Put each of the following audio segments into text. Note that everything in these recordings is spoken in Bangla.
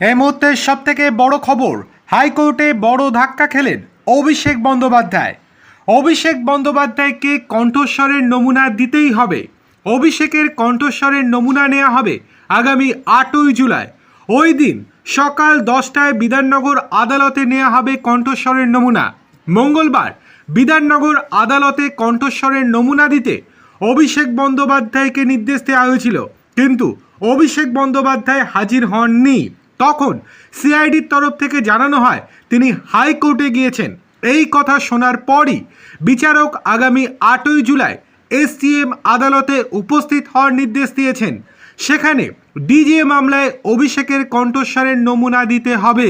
এই মুহূর্তের সবথেকে বড় খবর, হাইকোর্টে বড় ধাক্কা খেলেন অভিষেক বন্দ্যোপাধ্যায়। অভিষেক বন্দ্যোপাধ্যায়কে কণ্ঠস্বরের নমুনা দিতেই হবে। অভিষেকের কণ্ঠস্বরের নমুনা নেওয়া হবে আগামী 8ই জুলাই। ওই দিন সকাল 10টায় বিধাননগর আদালতে নেওয়া হবে কণ্ঠস্বরের নমুনা। মঙ্গলবার বিধাননগর আদালতে কণ্ঠস্বরের নমুনা দিতে অভিষেক বন্দ্যোপাধ্যায়কে নির্দেশ দেওয়া হয়েছিল, কিন্তু অভিষেক বন্দ্যোপাধ্যায় হাজির হননি। তখন সিআইডির তরফ থেকে জানানো হয় তিনি হাইকোর্টে গিয়েছেন। এই কথা শোনার পরই বিচারক আগামী 8ই জুলাই এসটিএম আদালতে উপস্থিত হওয়ার নির্দেশ দিয়েছেন। সেখানে ডিজিএ মামলায় অভিষেকের কণ্ঠস্বরের নমুনা দিতে হবে।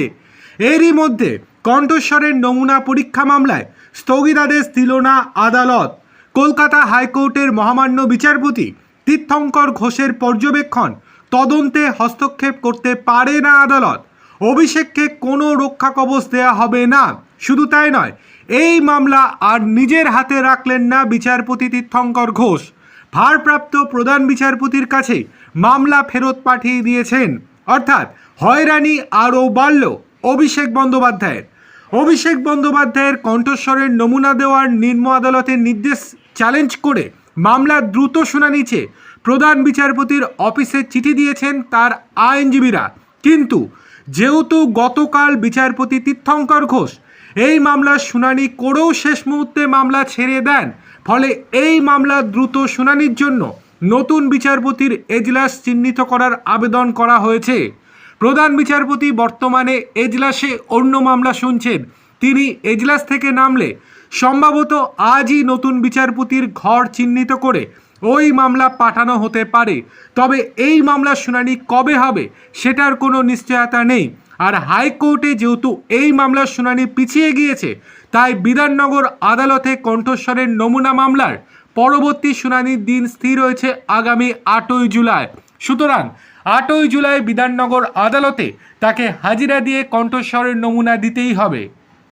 এরই মধ্যে কণ্ঠস্বরের নমুনা পরীক্ষা মামলায় স্থগিতাদেশ দিল না আদালত। কলকাতা হাইকোর্টের মহামান্য বিচারপতি তীর্থঙ্কর ঘোষের পর্যবেক্ষণ তদন্তে হস্তক্ষেপ করতে পারে না আদালত। অভিষেককে কোনো রক্ষা কবচ দেওয়া হবে না। শুধু তাই নয়, এই মামলা আর নিজের হাতে রাখলেন না বিচারপতি তীর্থঙ্কর ঘোষ। ভারপ্রাপ্ত প্রধান বিচারপতির কাছে মামলা ফেরত পাঠিয়ে দিয়েছেন। অর্থাৎ হয়রানি আরও বাড়ল অভিষেক বন্দ্যোপাধ্যায়ের। অভিষেক বন্দ্যোপাধ্যায়ের কণ্ঠস্বরের নমুনা দেওয়ার নিম্ন আদালতের নির্দেশ চ্যালেঞ্জ করে মামলার দ্রুত শুনানি চেয়ে প্রধান বিচারপতির অফিসে চিঠি দিয়েছেন তার আইনজীবীরা। কিন্তু যেহেতু গতকাল বিচারপতি তীর্থঙ্কর ঘোষ এই মামলার শুনানি করেও শেষ মুহূর্তে মামলা ছেড়ে দেন, ফলে এই মামলার দ্রুত শুনানির জন্য নতুন বিচারপতির এজলাস চিহ্নিত করার আবেদন করা হয়েছে। প্রধান বিচারপতি বর্তমানে এজলাসে অন্য মামলা শুনছেন। তিনি এজলাস থেকে নামলে সম্ভবত আজই নতুন বিচারপতির ঘর চিহ্নিত করে ওই মামলা পাঠানো হতে পারে। তবে এই মামলার শুনানি কবে হবে সেটার কোনো নিশ্চয়তা নেই। আর হাইকোর্টে যেহেতু এই মামলার শুনানি পিছিয়ে গিয়েছে, তাই বিধাননগর আদালতে কণ্ঠস্বরের নমুনা মামলার পরবর্তী শুনানির দিন স্থির হয়েছে আগামী 8ই জুলাই। সুতরাং 8ই জুলাই বিধাননগর আদালতে তাকে হাজিরা দিয়ে কণ্ঠস্বরের নমুনা দিতেই হবে।